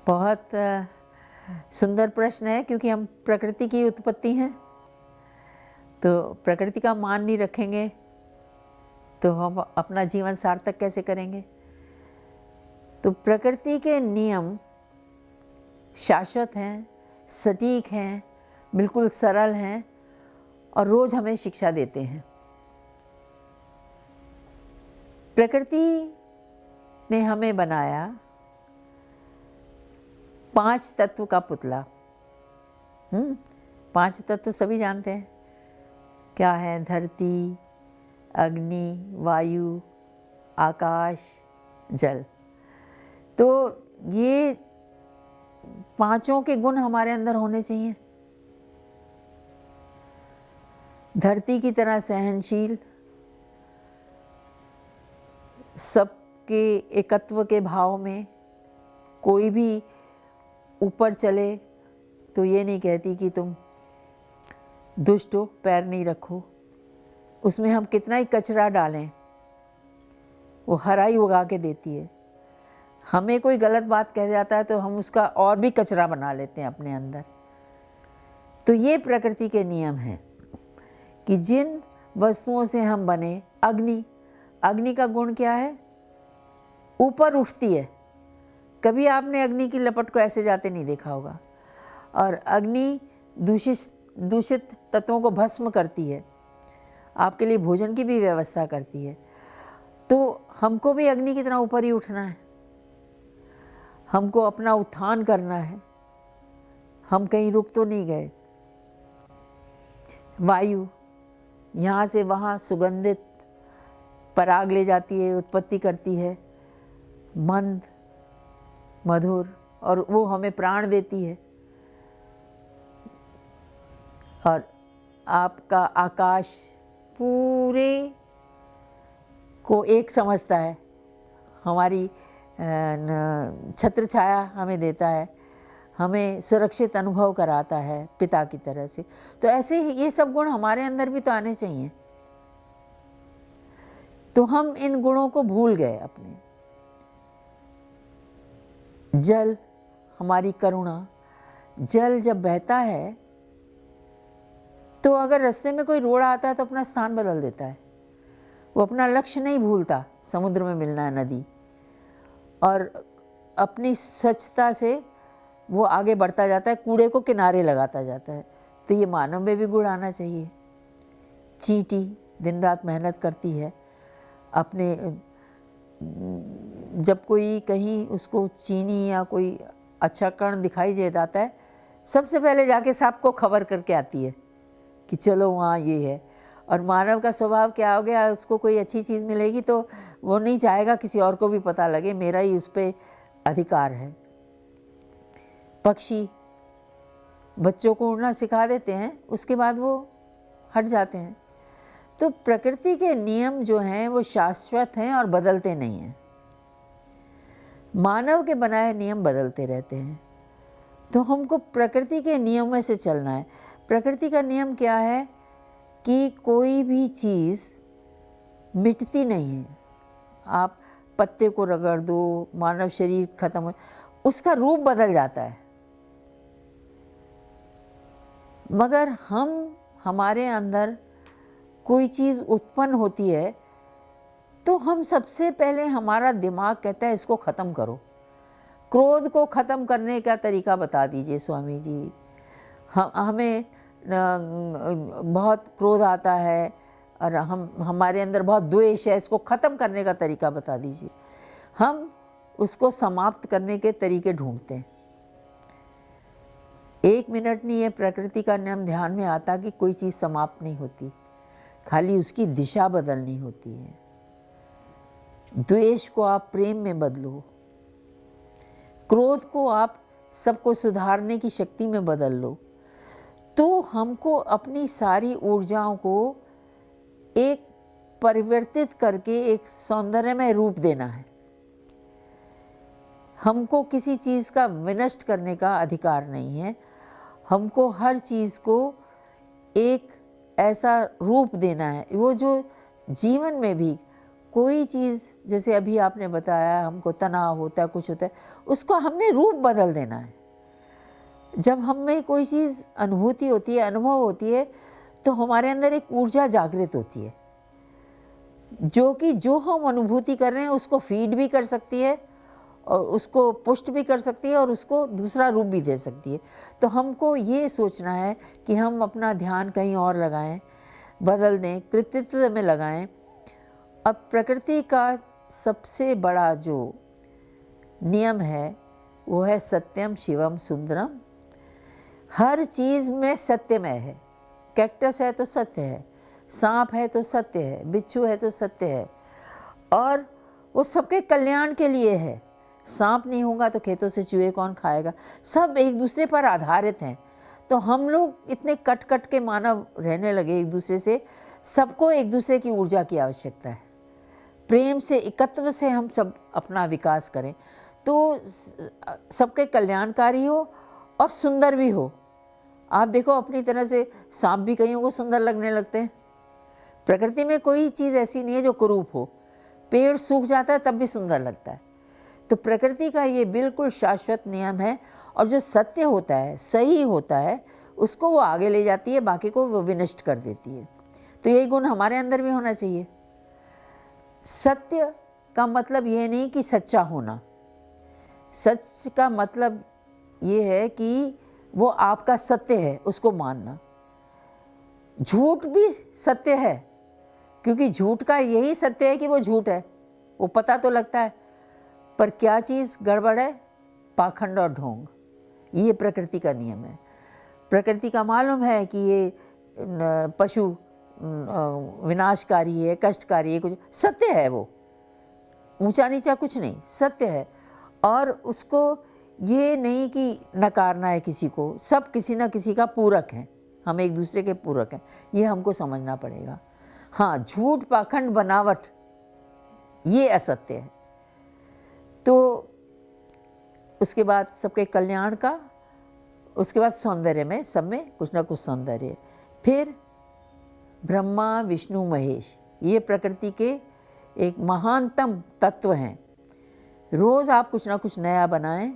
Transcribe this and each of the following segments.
बहुत सुंदर प्रश्न है, क्योंकि हम प्रकृति की उत्पत्ति हैं। तो प्रकृति का मान नहीं रखेंगे तो हम अपना जीवन सार्थक कैसे करेंगे। तो प्रकृति के नियम शाश्वत हैं, सटीक हैं, बिल्कुल सरल हैं और रोज़ हमें शिक्षा देते हैं। प्रकृति ने हमें बनाया 5 तत्व का पुतला। 5 तत्व सभी जानते हैं क्या है? धरती, अग्नि, वायु, आकाश, जल। तो ये पांचों के गुण हमारे अंदर होने चाहिए। धरती की तरह सहनशील, सबके एकत्व के भाव में, कोई भी ऊपर चले तो ये नहीं कहती कि तुम दुष्ट हो, पैर नहीं रखो। उसमें हम कितना ही कचरा डालें वो हरा ही उगा के देती है। हमें कोई गलत बात कह जाता है तो हम उसका और भी कचरा बना लेते हैं अपने अंदर। तो ये प्रकृति के नियम हैं कि जिन वस्तुओं से हम बने। अग्नि का गुण क्या है? ऊपर उठती है। कभी आपने अग्नि की लपट को ऐसे जाते नहीं देखा होगा। और अग्नि दूषित तत्वों को भस्म करती है, आपके लिए भोजन की भी व्यवस्था करती है। तो हमको भी अग्नि की तरह ऊपर ही उठना है, हमको अपना उत्थान करना है। हम कहीं रुक तो नहीं गए। वायु यहाँ से वहाँ सुगंधित पराग ले जाती है, उत्पत्ति करती है, मंद मधुर, और वो हमें प्राण देती है। और आपका आकाश पूरे को एक समझता है, हमारी छत्र छाया हमें देता है, हमें सुरक्षित अनुभव कराता है पिता की तरह से। तो ऐसे ही ये सब गुण हमारे अंदर भी तो आने चाहिए। तो हम इन गुणों को भूल गए अपने। जल, हमारी करुणा। जल जब बहता है तो अगर रास्ते में कोई रोड़ा आता है तो अपना स्थान बदल देता है। वो अपना लक्ष्य नहीं भूलता, समुद्र में मिलना है, नदी, और अपनी स्वच्छता से वो आगे बढ़ता जाता है, कूड़े को किनारे लगाता जाता है। तो ये मानव में भी गुण आना चाहिए। चींटी दिन रात मेहनत करती है अपने, जब कोई कहीं उसको चीनी या कोई अच्छा कण दिखाई दे जाता है, सबसे पहले जाके सांप को खबर करके आती है कि चलो वहाँ ये है। और मानव का स्वभाव क्या हो गया, उसको कोई अच्छी चीज़ मिलेगी तो वो नहीं चाहेगा किसी और को भी पता लगे, मेरा ही उस पर अधिकार है। पक्षी बच्चों को उड़ना सिखा देते हैं, उसके बाद वो हट जाते हैं। तो प्रकृति के नियम जो हैं वो शाश्वत हैं और बदलते नहीं हैं। मानव के बनाए नियम बदलते रहते हैं। तो हमको प्रकृति के नियमों से चलना है। प्रकृति का नियम क्या है कि कोई भी चीज़ मिटती नहीं है। आप पत्ते को रगड़ दो, मानव शरीर खत्म हो, उसका रूप बदल जाता है। मगर हमारे अंदर कोई चीज़ उत्पन्न होती है तो हम सबसे पहले, हमारा दिमाग कहता है इसको ख़त्म करो। क्रोध को ख़त्म करने का तरीका बता दीजिए स्वामी जी। हमें बहुत क्रोध आता है और हमारे अंदर बहुत द्वेष है, इसको ख़त्म करने का तरीका बता दीजिए। हम उसको समाप्त करने के तरीके ढूंढते हैं। 1 मिनट नहीं है प्रकृति का नियम ध्यान में आता कि कोई चीज़ समाप्त नहीं होती, खाली उसकी दिशा बदलनी होती है। द्वेष को आप प्रेम में बदलो, क्रोध को आप सबको सुधारने की शक्ति में बदल लो। तो हमको अपनी सारी ऊर्जाओं को एक परिवर्तित करके एक सौंदर्यमय रूप देना है। हमको किसी चीज़ का विनष्ट करने का अधिकार नहीं है। हमको हर चीज़ को एक ऐसा रूप देना है वो जो जीवन में भी कोई चीज़, जैसे अभी आपने बताया हमको तनाव होता है, कुछ होता है, उसको हमने रूप बदल देना है। जब हम में कोई चीज़ अनुभूति होती है, अनुभव होती है, तो हमारे अंदर एक ऊर्जा जागृत होती है जो कि जो हम अनुभूति कर रहे हैं उसको फीड भी कर सकती है और उसको पुष्ट भी कर सकती है और उसको दूसरा रूप भी दे सकती है। तो हमको ये सोचना है कि हम अपना ध्यान कहीं और लगाएं, बदल दें, कृतित्व में लगाएं। अब प्रकृति का सबसे बड़ा जो नियम है वो है सत्यम शिवम सुंदरम। हर चीज़ में सत्यमय है। कैक्टस है तो सत्य है, सांप है तो सत्य है, बिच्छू है तो सत्य है, और वो सबके कल्याण के लिए है। सांप नहीं होगा तो खेतों से चूहे कौन खाएगा। सब एक दूसरे पर आधारित हैं। तो हम लोग इतने कट कट के मानव रहने लगे एक दूसरे से। सबको एक दूसरे की ऊर्जा की आवश्यकता है। प्रेम से, एकत्व से हम सब अपना विकास करें तो सबके कल्याणकारी हो और सुंदर भी हो। आप देखो अपनी तरह से सांप भी कईयों को सुंदर लगने लगते हैं। प्रकृति में कोई चीज़ ऐसी नहीं है जो कुरूप हो। पेड़ सूख जाता है तब भी सुंदर लगता है। तो प्रकृति का ये बिल्कुल शाश्वत नियम है, और जो सत्य होता है, सही होता है, उसको वो आगे ले जाती है, बाकी को वो विनष्ट कर देती है। तो यही गुण हमारे अंदर भी होना चाहिए। सत्य का मतलब ये नहीं कि सच्चा होना। सच का मतलब ये है कि वो आपका सत्य है, उसको मानना। झूठ भी सत्य है, क्योंकि झूठ का यही सत्य है कि वो झूठ है। वो पता तो लगता है, पर क्या चीज़ गड़बड़ है? पाखंड और ढोंग। ये प्रकृति का नियम है। प्रकृति का मालूम है कि ये पशु विनाशकारी है, कष्टकारी है, कुछ सत्य है। वो ऊंचा नीचा कुछ नहीं, सत्य है। और उसको ये नहीं कि नकारना है किसी को। सब किसी न किसी का पूरक है, हम एक दूसरे के पूरक हैं। ये हमको समझना पड़ेगा। हाँ, झूठ, पाखंड, बनावट ये असत्य है। तो उसके बाद सबके कल्याण का, उसके बाद सौंदर्य में, सब में कुछ ना कुछ सौंदर्य। फिर ब्रह्मा विष्णु महेश, ये प्रकृति के एक महानतम तत्व हैं। रोज़ आप कुछ ना कुछ नया बनाएं।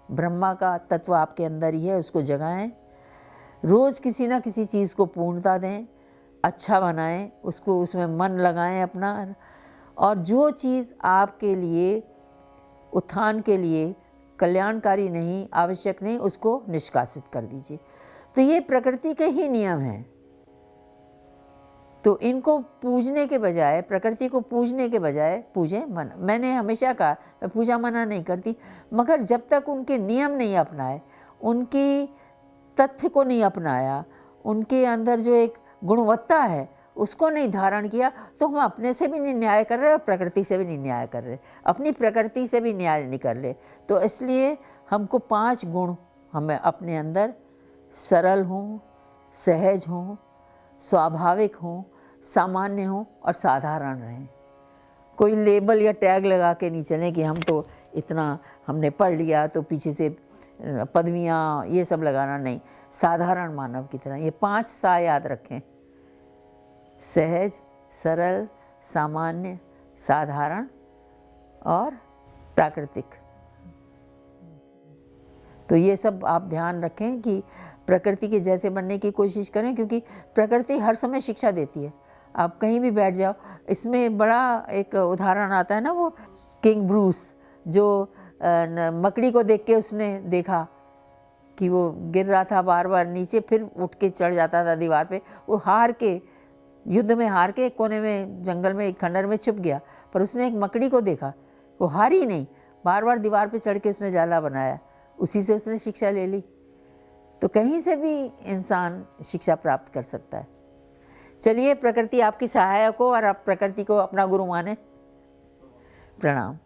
ब्रह्मा का तत्व आपके अंदर ही है, उसको जगाएं। रोज़ किसी ना किसी चीज़ को पूर्णता दें, अच्छा बनाएं, उसको, उसमें मन लगाएं अपना। और जो चीज़ आपके लिए, उत्थान के लिए कल्याणकारी नहीं, आवश्यक नहीं, उसको निष्कासित कर दीजिए। तो ये प्रकृति के ही नियम हैं। तो इनको पूजने के बजाय, प्रकृति को पूजने के बजाय पूजें मन। मैंने हमेशा कहा, मैं पूजा मना नहीं करती, मगर जब तक उनके नियम नहीं अपनाए, उनकी तथ्य को नहीं अपनाया, उनके अंदर जो एक गुणवत्ता है उसको नहीं धारण किया, तो हम अपने से भी नहीं न्याय कर रहे और प्रकृति से भी नहीं न्याय कर रहे, अपनी प्रकृति से भी न्याय नहीं कर रहे। तो इसलिए हमको 5 गुण हमें अपने अंदर सरल हों, सहज हों, स्वाभाविक हों, सामान्य हों और साधारण रहें। कोई लेबल या टैग लगा के नहीं चलें कि हम तो इतना हमने पढ़ लिया तो पीछे से पदवियाँ ये सब लगाना नहीं। साधारण मानव की तरह ये 5 सा याद रखें: सहज, सरल, सामान्य, साधारण और प्राकृतिक। तो ये सब आप ध्यान रखें कि प्रकृति के जैसे बनने की कोशिश करें, क्योंकि प्रकृति हर समय शिक्षा देती है। आप कहीं भी बैठ जाओ, इसमें बड़ा एक उदाहरण आता है ना, वो किंग ब्रूस, जो मकड़ी को देख के उसने देखा कि वो गिर रहा था बार बार नीचे, फिर उठ के चढ़ जाता था दीवार पे। वो हार के, युद्ध में हार के एक कोने में, जंगल में एक खंडर में छुप गया, पर उसने एक मकड़ी को देखा, वो हारी नहीं, बार बार दीवार पे चढ़ के उसने जाला बनाया। उसी से उसने शिक्षा ले ली। तो कहीं से भी इंसान शिक्षा प्राप्त कर सकता है। चलिए, प्रकृति आपकी सहायक हो और आप प्रकृति को अपना गुरु माने। प्रणाम।